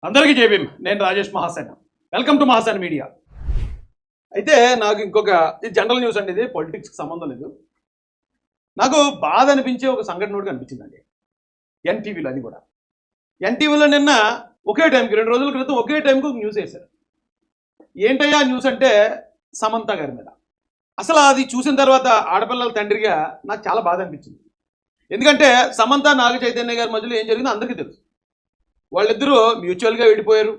అందరికీ జై భీమ్. నేను Rajesh Mahasena. Welcome to Mahasena media. అయితే నాకు ఇంకొక ఇది జనరల్ న్యూస్ అండి, ఇది పొలిటిక్స్కి సంబంధం లేదు. నాకు బాధ అనిపించే ఒక సంఘటన కూడా కనిపించిందండి ఎన్టీవీలో. అది కూడా ఎన్టీవీలో నిన్న ఒకే టైంకి 2 రోజుల క్రితం ఒకే టైంకి ఒక న్యూస్ వేశారు. ఏంటయ్యా న్యూస్ అంటే సమంత గారి మీద. అసలు అది చూసిన తర్వాత ఆడపిల్లల తండ్రిగా నాకు చాలా బాధ అనిపించింది. ఎందుకంటే సమంత నాగ చైతన్య గారి మధ్యలో ఏం జరిగిందో అందరికీ తెలుసు. వాళ్ళిద్దరూ మ్యూచువల్గా విడిపోయారు.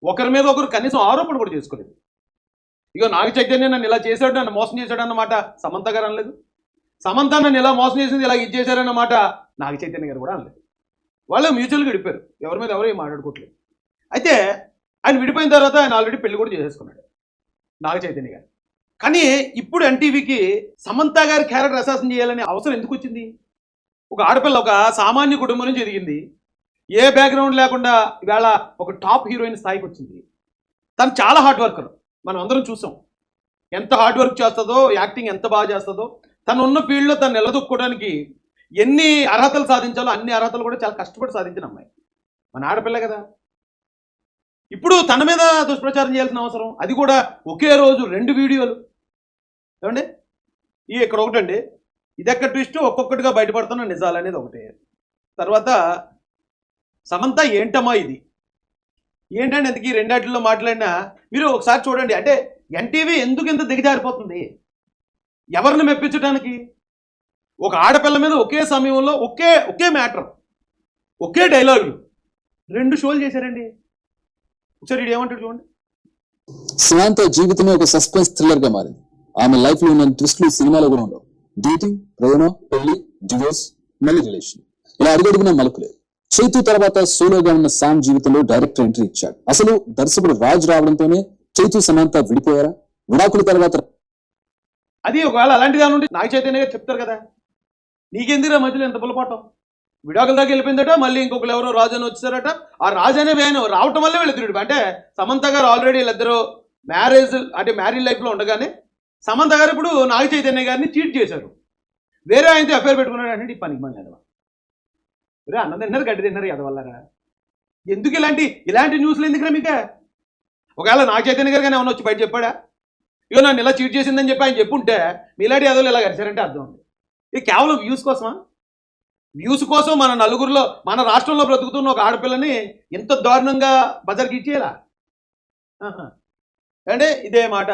ఒకరి మీద ఒకరు కనీసం ఆరోపణ కూడా చేసుకోలేదు. ఇక నాగ చైతన్య నన్ను ఇలా చేశాడు, నన్ను మోసం చేశాడు అన్నమాట సమంత గారు అనలేదు. సమంత నన్ను ఇలా మోసం చేసింది, ఇలా ఇది చేశారన్నమాట నాగ చైతన్య గారు కూడా అనలేదు. వాళ్ళు మ్యూచువల్గా విడిపోయారు. ఎవరి మీద ఎవరు ఏం మాట్లాడుకోవట్లేదు. అయితే ఆయన విడిపోయిన తర్వాత ఆయన ఆల్రెడీ పెళ్లి కూడా చేసేసుకున్నాడు నాగ చైతన్య గారు. కానీ ఇప్పుడు ఎన్టీవీకి సమంత గారి క్యారెక్టర్ అసాసన్ చేయాలనే అవసరం ఎందుకు వచ్చింది? ఒక ఆడపిల్ల ఒక సామాన్య కుటుంబం నుంచి ఎదిగింది, ఏ బ్యాక్గ్రౌండ్ లేకుండా ఇవాళ ఒక టాప్ హీరోయిన్ స్థాయికి వచ్చింది. తను చాలా హార్డ్ వర్కర్, మనం అందరం చూసాం. ఎంత హార్డ్ వర్క్ చేస్తుందో, యాక్టింగ్ ఎంత బాగా చేస్తుందో, తను ఉన్న ఫీల్డ్లో తను నిలదొక్కుకోవడానికి ఎన్ని అర్హతలు సాధించాలో అన్ని అర్హతలు కూడా చాలా కష్టపడి సాధించిన అమ్మాయి. మన ఆడపిల్ల కదా. ఇప్పుడు తన మీద దుష్ప్రచారం చేయాల్సిన అవసరం, అది కూడా ఒకే రోజు 2 వీడియోలు. ఏమండి, ఇక్కడ ఒకటండి, ఇదెక్కడ ట్విస్ట్, ఒక్కొక్కటిగా బయటపడుతున్న నిజాలు అనేది ఒకటే. తర్వాత సమంత ఏంటమ్మా ఇది ఏంటంటే ఎందుకు ఈ రెండాటిల్లో మాట్లాడినా మీరు ఒకసారి చూడండి. అంటే ఎన్టీవీ ఎందుకు ఇంత దిగజారిపోతుంది? ఎవరిని మెప్పించడానికి? ఒక ఆడపిల్ల మీద ఒకే సమయంలో ఒకే మ్యాటర్, ఒకే డైలాగులు 2 షోలు చేశారండి. ఒకసారి ఇది ఏమంటాడు చూడండి. సమంత జీవితమే ఒక సస్పెన్స్ థ్రిల్లర్ గా మారింది. ఆమె లైఫ్ లో ఉన్న ట్విస్టులు సినిమాలో కూడా ఉండవు. డేటింగ్, ప్రేమ, పెళ్లి, డివోర్స్, మళ్ళీ రిలేషన్, ఇలా అడుగడుగున మలుపులేదు. చైతు తర్వాత సోలోగా ఉన్న శామ్ జీవితంలో డైరెక్టర్ ఎంట్రీ ఇచ్చాడు. అసలు దర్శకుడు రాజ్ రావడంతోనే చైతు సమంత విడిపోయారా? విడాకుల తర్వాత అది ఒకవేళ అలాంటిది ఉంటే నాగ చైతన్య గారు చెప్తారు కదా, నీకెందుకురా మధ్యలో ఎంత పులపాటం, విడాకుల దాకా వెళ్ళిపోయిందట, మళ్ళీ ఇంకొకరు ఎవరో రాజు అని వచ్చారట. ఆ రాజు అనే ఆయన రావటం వల్లే వీళ్ళిద్దరు, అంటే సమంత గారు ఆల్రెడీ వీళ్ళిద్దరు మ్యారేజ్ లైఫ్లో ఉండగానే సమంత గారు ఇప్పుడు నాగ చైతన్య గారిని చీట్ చేశారు. వేరే ఆయనతో అఫేర్ పెట్టుకున్నాడు అంటే ఈ పనికి మన ఎదవ. వేరే అన్నం తిన్నారు, గడ్డి తిన్నారు, ఎదవల్లరా. ఎందుకు ఇలాంటి న్యూస్లు ఎందుకురా మీకు? ఒకవేళ నాగ చైతన్య గారు కానీ ఏమన్నా వచ్చి బయట చెప్పాడా, ఇగో నన్ను ఇలా చీట్ చేసిందని చెప్పి ఆయన చెప్పుంటే మీలాంటి ఎదవలు ఇలా గడిచారంటే అర్థం ఉంది. ఇది కేవలం వ్యూస్ కోసమా? వ్యూస్ కోసం మన నలుగురిలో, మన రాష్ట్రంలో బ్రతుకుతున్న ఒక ఆడపిల్లని ఎంత దారుణంగా బజర్కి ఇచ్చేలా అంటే ఇదే మాట.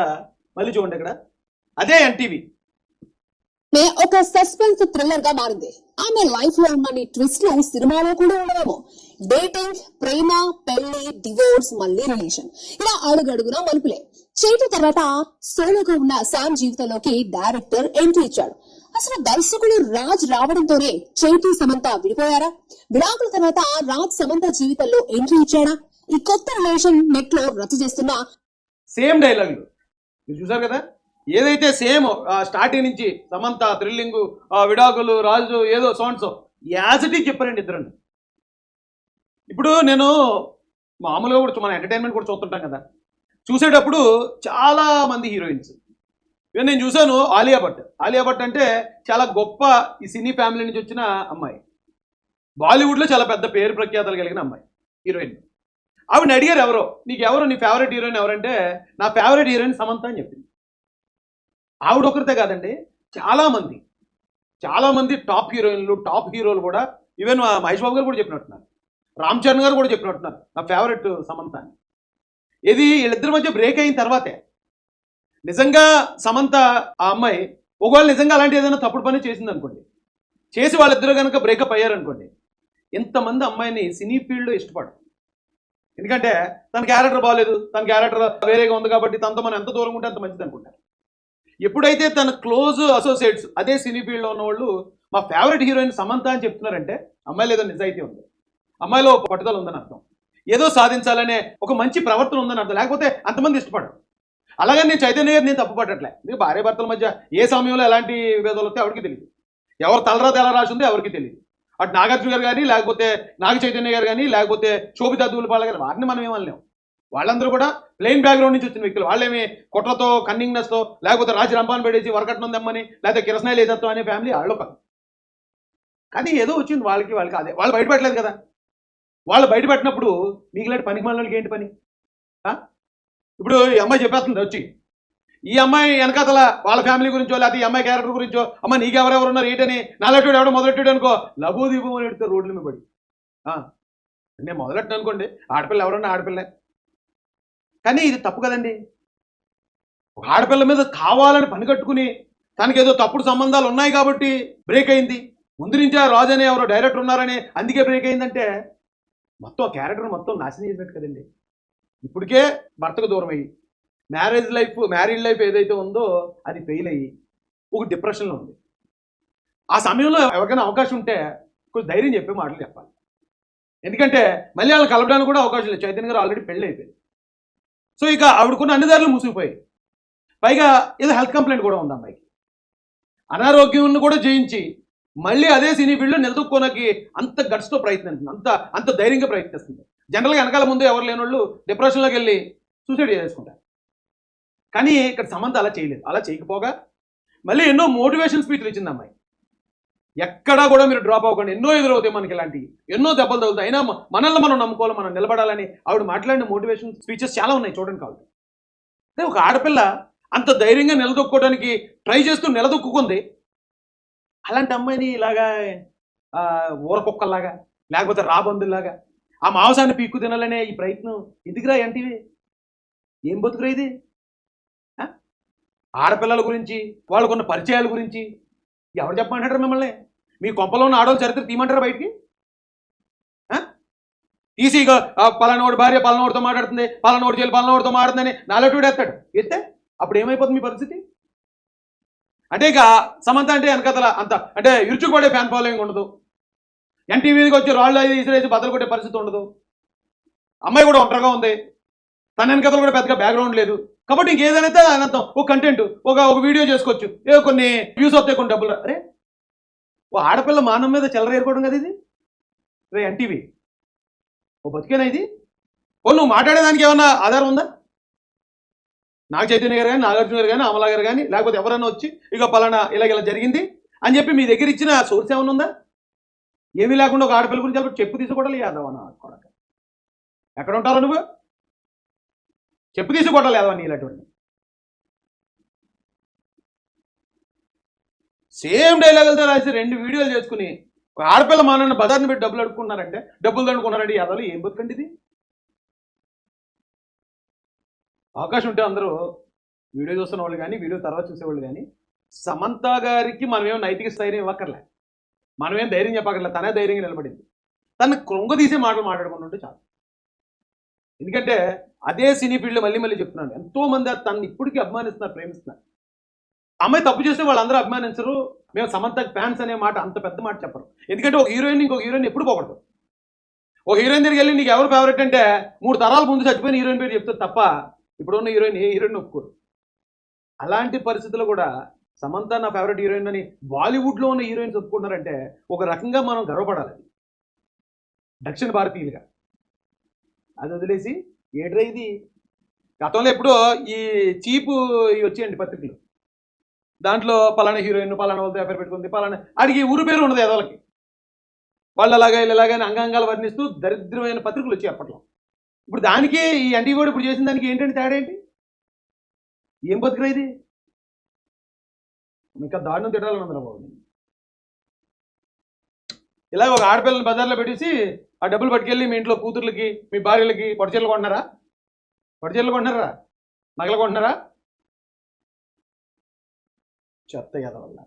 మళ్ళీ చూడండి ఇక్కడ, అదే ఎన్టీవీ ఒక సస్పెన్స్ థ్రిల్లర్ గా మారింది. ఆమె లైఫ్ లో ఉన్న ట్విస్ట్ లు సినిమాలో కూడా ఉండవేమో. డేటింగ్, ప్రేమ, పెళ్లి, డివోర్స్, మళ్ళీ రిలేషన్, ఇలా అడుగడుగునా మలుపులే. చైతు తర్వాత సోలోగా ఉన్న శామ్ జీవితంలోకి డైరెక్టర్ ఎంట్రీ ఇచ్చాడు. అసలు దర్శకుడు రాజ్ రావడంతోనే చైతు సమంత విడిపోయారా? విడాకుల తర్వాత రాజ్ సమంత జీవితంలో ఎంట్రీ ఇచ్చాడా? ఈ కొత్త రిలేషన్ నెట్ లో రద్దు చేస్తున్న సేమ్ డైలాగులు మీరు చూసారు కదా. ఏదైతే సేమ్ స్టార్టింగ్ నుంచి సమంత థ్రిల్లింగ్, విడాకులు, రాజు ఏదో సౌండ్స్ యాజ్ ఇట్ ఈజ్ చెప్పారండి ఇద్దరండి. ఇప్పుడు నేను మామూలుగా కూడా మన ఎంటర్టైన్మెంట్ కూడా చూస్తుంటాం కదా, చూసేటప్పుడు చాలా మంది హీరోయిన్స్, ఇవన్నీ నేను చూశాను. ఆలియా భట్ అంటే చాలా గొప్ప ఈ సినీ ఫ్యామిలీ నుంచి వచ్చిన అమ్మాయి, బాలీవుడ్లో చాలా పెద్ద పేరు ప్రఖ్యాతలు కలిగిన అమ్మాయి, హీరోయిన్. ఆవిడని అడిగారు, నీకు నీ ఫేవరెట్ హీరోయిన్ ఎవరంటే నా ఫేవరెట్ హీరోయిన్ సమంత అని చెప్పింది. ఆవిడ ఒకరితే కాదండి, చాలామంది టాప్ హీరోయిన్లు, టాప్ హీరోలు కూడా, ఈవెన్ మహేష్ బాబు గారు కూడా చెప్పినట్టున్నారు, రామ్ చరణ్ గారు కూడా చెప్పినట్టున్నారు నా ఫేవరెట్ సమంత అని. ఇది వీళ్ళిద్దరి మధ్య బ్రేక్ అయిన తర్వాతే నిజంగా సమంత ఆ అమ్మాయి ఒకవేళ నిజంగా అలాంటి ఏదైనా తప్పుడు పని చేసింది అనుకోండి, చేసి వాళ్ళిద్దరు కనుక బ్రేకప్ అయ్యారనుకోండి, ఎంతమంది అమ్మాయిని సినీ ఫీల్డ్లో ఇష్టపడరు. ఎందుకంటే తన క్యారెక్టర్ బాగాలేదు, తన క్యారెక్టర్ వేరేగా ఉంది కాబట్టి తనతో మనం ఎంత దూరంగా ఉంటే అంత మంచిది అనుకుంటారు. ఎప్పుడైతే తన క్లోజ్ అసోసియేట్స్ అదే సినీ ఫీల్డ్లో ఉన్నవాళ్ళు మా ఫేవరెట్ హీరోయిన్ సమంత అని చెప్తున్నారంటే అమ్మాయిలో ఏదో నిజాయితీ ఉంది, అమ్మాయిలో పట్టుదల ఉందని అర్థం, ఏదో సాధించాలనే ఒక మంచి ప్రవర్తన ఉందని అర్థం. లేకపోతే అంతమంది ఇష్టపడరు. అలాగని నేను చైతన్య గారు నేను తప్పుపట్టట్లే. మీకు భార్య భర్తల మధ్య ఏ సమయంలో ఎలాంటి విభేదాలు వస్తే ఎవరికి తెలియదు, ఎవరు తలరాత ఎలా రాసి ఉందో ఎవరికి తెలియదు. అటు నాగార్జున గారు కానీ, లేకపోతే నాగ చైతన్య గారు కానీ, లేకపోతే శోభితా దూలిపాల గారు, వారిని మనం ఏమనలేము. వాళ్ళందరూ కూడా ప్లెయిన్ బ్యాక్గ్రౌండ్ నుంచి వచ్చిన వ్యక్తులు. వాళ్ళేమి కుట్రతో, కన్నింగ్నెస్తో, లేకపోతే రాజు రంపాన్ని పెట్టేసి వరకట్నం దమ్మని, లేకపోతే కిరసనాయిలు వేసేస్తాం అనే ఫ్యామిలీ వాళ్ళు కాదు. కానీ ఏదో వచ్చింది వాళ్ళకి అదే వాళ్ళు బయటపెట్టలేదు కదా. వాళ్ళు బయటపెట్టినప్పుడు మీకు ఇలాంటి పనికి వాళ్ళకి ఏంటి పని? ఇప్పుడు ఈ అమ్మాయి చెప్పేస్తుంది వచ్చి, ఈ అమ్మాయి వెనకాతల వాళ్ళ ఫ్యామిలీ గురించో లేకపోతే ఈ అమ్మాయి క్యారెక్టర్ గురించో, అమ్మ నీకెవరెవరు ఉన్నారు ఏంటని నాలెట్టుడు ఎవడో మొదలెట్టాడు అనుకో, లఘు దీపం అని పెడితే రోడ్ల మీద పడి. నేను మొదలెట్టాను అనుకోండి, ఆడపిల్ల ఎవరన్నా ఆడపిల్లే. కానీ ఇది తప్పు కదండి. ఒక ఆడపిల్ల మీద కావాలని పని కట్టుకుని తనకి ఏదో తప్పుడు సంబంధాలు ఉన్నాయి కాబట్టి బ్రేక్ అయింది, ముందు నుంచే రాజు అనే ఎవరో డైరెక్టర్ ఉన్నారని అందుకే బ్రేక్ అయిందంటే మొత్తం క్యారెక్టర్ మొత్తం నాశనం చేసినట్టు కదండి. ఇప్పటికే భర్తకు దూరం అయ్యి మ్యారీడ్ లైఫ్ ఏదైతే ఉందో అది ఫెయిల్ అయ్యి ఒక డిప్రెషన్లో ఉంది. ఆ సమయంలో ఎవరికైనా అవకాశం ఉంటే కొంచెం ధైర్యం చెప్పే మాటలు చెప్పాలి. ఎందుకంటే మళ్ళీ వాళ్ళని కలపడానికి కూడా అవకాశం లేదు. చైతన్య గారు ఆల్రెడీ పెళ్ళి అయిపోయింది. సో ఇక ఆవిడకున్న అన్ని దారులు మూసిపోయాయి. పైగా ఏదో హెల్త్ కంప్లైంట్ కూడా ఉంది అమ్మాయికి. అనారోగ్యం కూడా జయించి మళ్ళీ అదే సినీ ఫీల్డ్లో నిలదొక్కోనకి అంత గట్స్తో ప్రయత్నిస్తుంది, అంత ధైర్యంగా ప్రయత్నిస్తుంది. జనరల్గా వెనకాల ముందు ఎవరు లేని వాళ్ళు డిప్రెషన్లోకి వెళ్ళి సూసైడ్ చేసుకుంటారు. కానీ ఇక్కడ సమంత అలా చేయలేదు. అలా చేయకపోగా మళ్ళీ ఎన్నో మోటివేషన్ స్పీచ్లు ఇచ్చింది అమ్మాయి. ఎక్కడా కూడా మీరు డ్రాప్ అవ్వకండి, ఎన్నో ఎదురవుతాయి మనకి, ఇలాంటివి ఎన్నో దెబ్బలు తగులుతాయి, అయినా మనల్ని మనం నమ్ముకోవాలి, మనం నిలబడాలని ఆవిడ మాట్లాడిన మోటివేషన్ స్పీచెస్ చాలా ఉన్నాయి, చూడండి కావాలి. అంటే ఒక ఆడపిల్ల అంత ధైర్యంగా నిలదొక్కోవడానికి ట్రై చేస్తూ నిలదొక్కుంది. అలాంటి అమ్మాయిని ఇలాగా ఊరకొక్కల్లాగా లేకపోతే రాబందుల్లాగా ఆ మాంసాన్ని పీక్కు తినాలనే ఈ ప్రయత్నం ఎందుకురా? ఏంటివి ఏం బతుకురా ఇది? ఆడపిల్లల గురించి వాళ్ళకున్న పరిచయాల గురించి ఎవరు చెప్పమంటారు మిమ్మల్ని? మీ కొంపలో ఉన్న ఆడవాళ్ళ చరిత్ర తీయమంటారా బయటికి? తీసి ఇక పలానోడి భార్య పలానోడితో మాట్లాడుతుంది, పలానోడి చేయాలి పలానోడితో మాట్లాడుతుందని నాలుగు ఎత్తాడు. ఎత్తే అప్పుడు ఏమైపోతుంది మీ పరిస్థితి? అంటే ఇక సమంత అంటే వెనకతల అంత అంటే ఇరుచుకుపడే ఫ్యాన్ ఫాలోయింగ్ ఉండదు. ఎన్టీవీకి వచ్చి రాళ్ళు అది ఇసిరేసి బద్దలు కొట్టే పరిస్థితి ఉండదు. అమ్మాయి కూడా ఒంటరిగా ఉంది, తన వెనకతలు కూడా పెద్దగా బ్యాక్గ్రౌండ్ లేదు. కాబట్టి ఇంకేదైతే అనంతం ఒక కంటెంట్ ఒక వీడియో చేసుకోవచ్చు, ఏ కొన్ని వ్యూస్ వస్తాయి, కొన్ని డబ్బులు. అరే ఓ ఆడపిల్ల మానం మీద చిల్లర ఏరుకోవడం కదా ఇది? రే ఎన్టీవీ ఓ బతికేనా ఇది? ఓ నువ్వు మాట్లాడేదానికి ఏమన్నా ఆధారం ఉందా? నాగ చైతన్య గారు కానీ, నాగార్జున గారు కానీ, అమలా గారు కానీ, లేకపోతే ఎవరైనా వచ్చి ఇక పలానా ఇలా జరిగింది అని చెప్పి మీ దగ్గర ఇచ్చిన సోర్స్ ఏమైనా ఉందా? ఏమీ లేకుండా ఒక ఆడపిల్ల గురించి చెప్పు తీసుకోవడాలి యాదవనా? ఎక్కడ ఉంటారు నువ్వు? చెప్పు తీసుకోవడాలి యాదవ నీ ఇలాంటివన్నీ. సేమ్ డైలాగులతో రాసి 2 వీడియోలు చేసుకుని ఒక ఆడపిల్ల మానని బజార్ని పెట్టి డబ్బులు అడుక్కున్నారంటే, డబ్బులు దండుకున్నారంటే యాదవలు ఏం బతుకండి ఇది? అవకాశం ఉంటే అందరూ వీడియో చూస్తున్న వాళ్ళు కానీ, వీడియో తర్వాత చూసేవాళ్ళు కానీ, సమంత గారికి మనమేం నైతిక స్థైర్యం ఇవ్వక్కర్లే, మనమేం ధైర్యం చెప్పక్కర్లే, తనే ధైర్యంగా నిలబడింది. తను కృంగదీసే మాటలు మాట్లాడుకుంటూ ఉంటే చాలు. ఎందుకంటే అదే సినీ ఫీల్డ్లో మళ్ళీ చెప్తున్నాను, ఎంతోమంది తనని ఇప్పటికీ అభిమానిస్తున్నారు, ప్రేమిస్తున్నారు. అమ్మాయి తప్పు చేస్తే వాళ్ళందరూ అభిమానించరు, మేము సమంత ఫ్యాన్స్ అనే మాట అంత పెద్ద మాట చెప్పరు. ఎందుకంటే ఒక హీరోయిన్ ఇంకొక హీరోయిన్ ఎప్పుడు పోకూడదు. ఒక హీరోయిన్ దగ్గరికి వెళ్ళి నీకు ఎవరు ఫేవరెట్ అంటే 3 తరాల ముందు చచ్చిపోయిన హీరోయిన్ పేరు చెప్తారు తప్ప ఇప్పుడున్న హీరోయిన్ ఏ హీరోయిన్ ఒప్పుకోరు. అలాంటి పరిస్థితుల్లో కూడా సమంత నా ఫేవరెట్ హీరోయిన్ అని బాలీవుడ్లో ఉన్న హీరోయిన్స్ ఒప్పుకుంటున్నారంటే ఒక రకంగా మనం గర్వపడాలి. దక్షిణ భారతీయులుగా అది వదిలేసి ఏడ్రా ఇది. గతంలో ఎప్పుడో ఈ చీపు వచ్చేయండి పత్రికలు, దాంట్లో పలానా హీరోయిన్ పలానా వాళ్ళతో ఎఫైర్ పెట్టుకుంది, పలానా అడిగి ఊరు పేరు ఉండదు ఎదవలకి, వాళ్ళు అలాగా ఇలాగని అంగాంగాలు వర్ణిస్తూ దరిద్రమైన పత్రికలు వచ్చాయి అప్పట్లో. ఇప్పుడు దానికి ఈ ఎన్టీవీ కూడా ఇప్పుడు చేసిన దానికి ఏంటంటే తేడా ఏంటి? ఏం బతుకురా ఇది? ఇంకా దారుణం తిట్టాలని ఉందిరా బాబు. ఇలాగ ఒక ఆడపిల్లని బజార్లో పెట్టేసి ఆ డబ్బులు పట్టుకెళ్ళి మీ ఇంట్లో కూతుర్లకి మీ భార్యలకి పొడిచీరలు కొంటున్నారా? పొడిచీరలు కొంటున్నారా? నగలు కొంటున్నారా? చెత్త ఎదవల్ల.